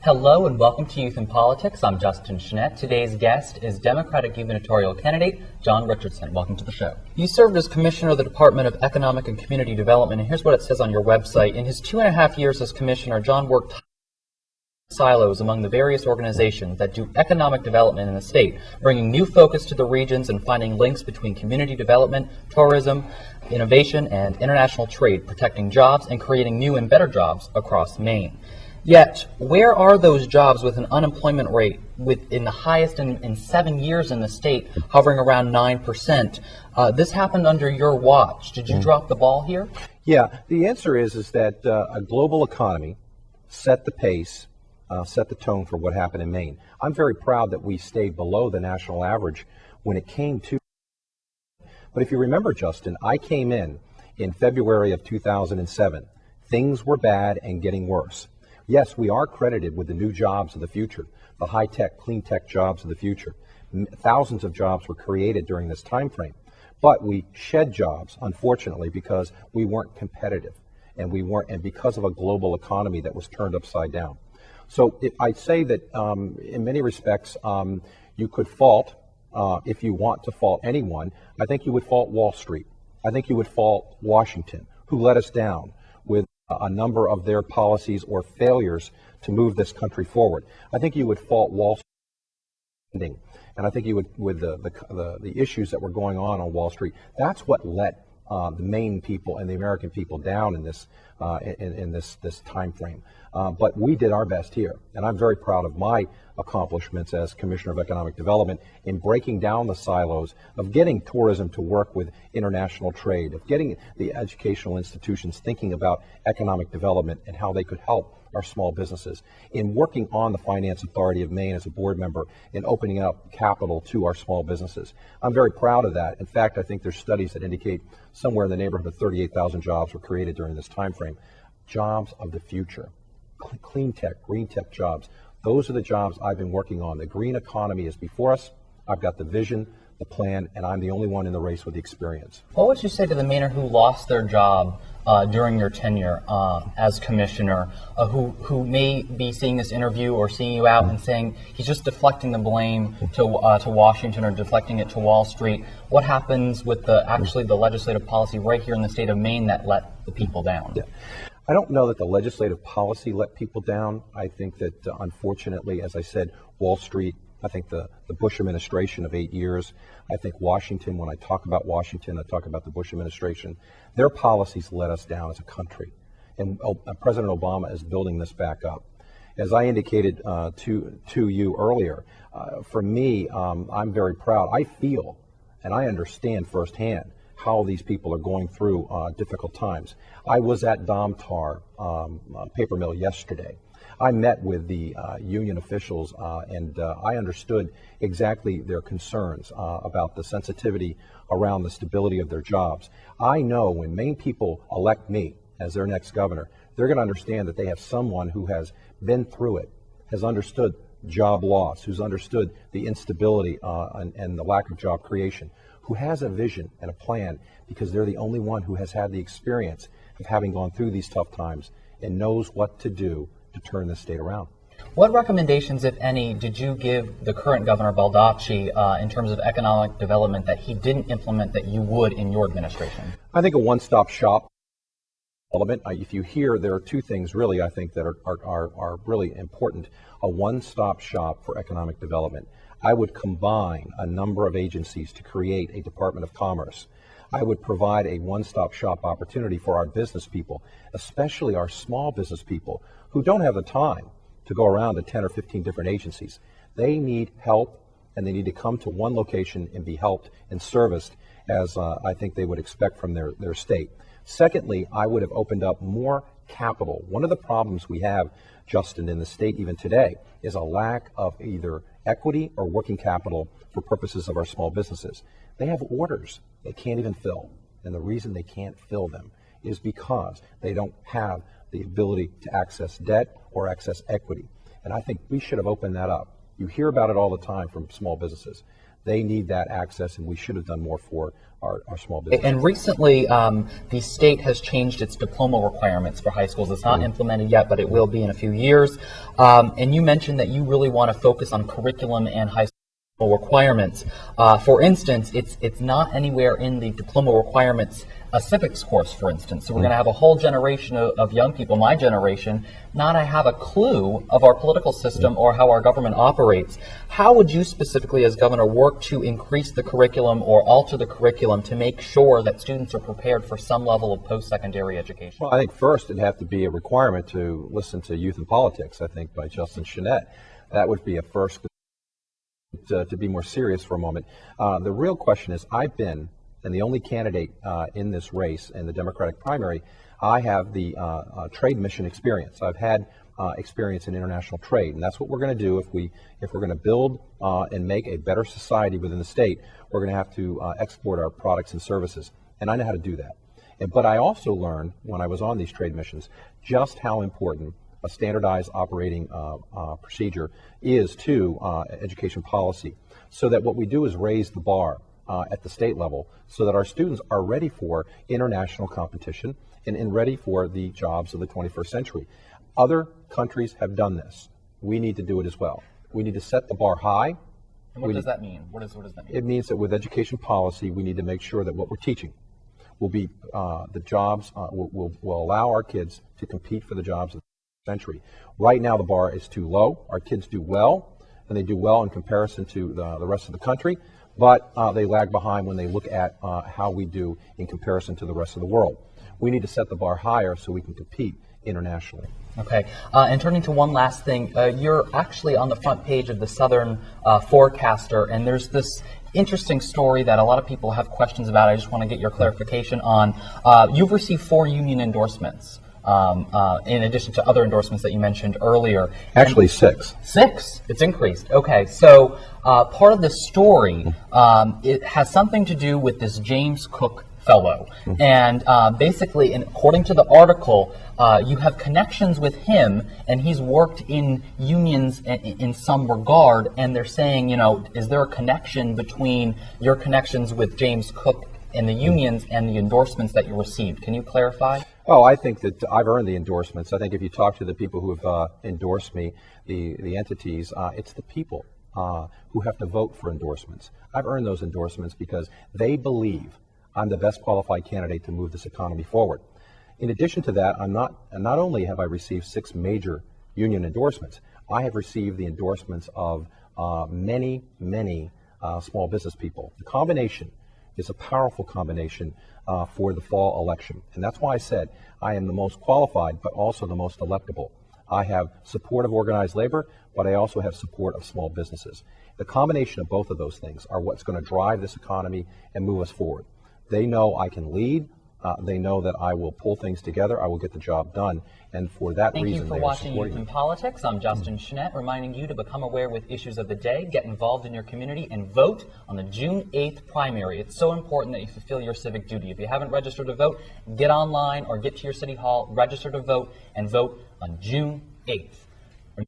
Hello and welcome to Youth in Politics. I'm Justin Schnedt. Today's guest is Democratic gubernatorial candidate John Richardson. Welcome to the show. You served as Commissioner of the Department of Economic and Community Development, and here's what it says on your website. In his 2.5 years as Commissioner, John worked silos among the various organizations that do economic development in the state, bringing new focus to the regions and finding links between community development, tourism, innovation, and international trade, protecting jobs and creating new and better jobs across Maine. Yet, where are those jobs with an unemployment rate in the highest in 7 years in the state, hovering around 9%? This happened under your watch. Did you drop the ball here? Yeah, the answer is that a global economy set the pace, set the tone for what happened in Maine. I'm very proud that we stayed below the national average when it came to. But if you remember, Justin, I came in February of 2007. Things were bad and getting worse. Yes, we are credited with the new jobs of the future, the high-tech, clean-tech jobs of the future. Thousands of jobs were created during this time frame. But we shed jobs, unfortunately, because we weren't competitive, and because of a global economy that was turned upside down. So I'd say that in many respects, you could fault, if you want to fault anyone, I think you would fault Wall Street. I think you would fault Washington, who let us down with a number of their policies or failures to move this country forward. I think you would fault Wall Street, and I think you would, with the issues that were going on Wall Street, that's what let the Maine people and the American people down in this time frame. But we did our best here, and I'm very proud of my accomplishments as Commissioner of Economic Development in breaking down the silos of getting tourism to work with international trade, of getting the educational institutions thinking about economic development and how they could help our small businesses, in working on the Finance Authority of Maine as a board member and opening up capital to our small businesses. I'm very proud of that. In fact, I think there's studies that indicate somewhere in the neighborhood of 38,000 jobs were created during this time frame. Jobs of the future, clean tech, green tech jobs. Those are the jobs I've been working on. The green economy is before us. I've got the vision, the plan, and I'm the only one in the race with the experience. What would you say to the Mainer who lost their job during your tenure as commissioner, who may be seeing this interview or seeing you out and saying he's just deflecting the blame to Washington or deflecting it to Wall Street? What happens with the legislative policy right here in the state of Maine that let the people down? Yeah. I don't know that the legislative policy let people down. I think that, unfortunately, as I said, Wall Street, I think the Bush administration of 8 years, I think Washington, when I talk about Washington, I talk about the Bush administration, their policies let us down as a country. And President Obama is building this back up. As I indicated to you earlier, for me, I'm very proud. I feel and I understand firsthand how these people are going through difficult times. I was at Domtar paper mill yesterday. I met with the union officials and I understood exactly their concerns about the sensitivity around the stability of their jobs. I know when Maine people elect me as their next governor, they're going to understand that they have someone who has been through it, has understood job loss, who's understood the instability and the lack of job creation, who has a vision and a plan, because they're the only one who has had the experience of having gone through these tough times and knows what to do to turn the state around. What recommendations, if any, did you give the current Governor Baldacci in terms of economic development that he didn't implement that you would in your administration? I think a one-stop shop development. If you hear, there are two things really I think that are really important. A one-stop shop for economic development. I would combine a number of agencies to create a Department of Commerce. I would provide a one-stop shop opportunity for our business people, especially our small business people who don't have the time to go around to 10 or 15 different agencies. They need help, and they need to come to one location and be helped and serviced as I think they would expect from their state. Secondly, I would have opened up more capital. One of the problems we have, Justin, in the state even today is a lack of either equity or working capital for purposes of our small businesses. They have orders they can't even fill, and the reason they can't fill them is because they don't have the ability to access debt or access equity. And I think we should have opened that up. You hear about it all the time from small businesses. They need that access, and we should have done more for our small businesses. And recently, the state has changed its diploma requirements for high schools. It's not implemented yet, but it will be in a few years. And you mentioned that you really want to focus on curriculum and high school requirements. For instance, it's not anywhere in the diploma requirements a civics course, for instance. So we're going to have a whole generation of young people, my generation, not have a clue of our political system or how our government operates. How would you specifically, as governor, work to increase the curriculum or alter the curriculum to make sure that students are prepared for some level of post-secondary education? Well, I think first it'd have to be a requirement to listen to Youth and Politics, I think, by Justin Chenette. That would be a first to be more serious for a moment. The real question is, I've been, and the only candidate in this race in the Democratic primary, I have the trade mission experience. I've had experience in international trade, and that's what we're going to do if we're going to build and make a better society within the state. We're going to have to export our products and services, and I know how to do that. But I also learned when I was on these trade missions just how important a standardized operating procedure is to education policy, so that what we do is raise the bar at the state level so that our students are ready for international competition and ready for the jobs of the 21st century. Other countries have done this. We need to do it as well. We need to set the bar high. And what does that mean? What does that mean? It means that with education policy, we need to make sure that what we're teaching will be the jobs, will allow our kids to compete for the jobs of the century. Right now, the bar is too low. Our kids do well, and they do well in comparison to the rest of the country, but they lag behind when they look at how we do in comparison to the rest of the world. We need to set the bar higher so we can compete internationally. Okay, and turning to one last thing, you're actually on the front page of the Southern Forecaster, and there's this interesting story that a lot of people have questions about. I just want to get your clarification on. You've received 4 union endorsements, in addition to other endorsements that you mentioned earlier. Actually, 6. 6? It's increased. Okay, so part of the story, it has something to do with this James Cook fellow. And basically, and according to the article, you have connections with him, and he's worked in unions in some regard, and they're saying, is there a connection between your connections with James Cook and the unions and the endorsements that you received? Can you clarify? Oh, I think that I've earned the endorsements. I think if you talk to the people who have endorsed me, the entities, it's the people who have to vote for endorsements. I've earned those endorsements because they believe I'm the best qualified candidate to move this economy forward. In addition to that, not only have I received 6 major union endorsements, I have received the endorsements of many small business people. The combination is a powerful combination for the fall election. And that's why I said I am the most qualified, but also the most electable. I have support of organized labor, but I also have support of small businesses. The combination of both of those things are what's going to drive this economy and move us forward. They know I can lead. They know that I will pull things together. I will get the job done. And for that reason, Thank you for watching Youth in Politics. I'm Justin Chenette, reminding you to become aware with issues of the day, get involved in your community, and vote on the June 8th primary. It's so important that you fulfill your civic duty. If you haven't registered to vote, get online or get to your city hall, register to vote, and vote on June 8th.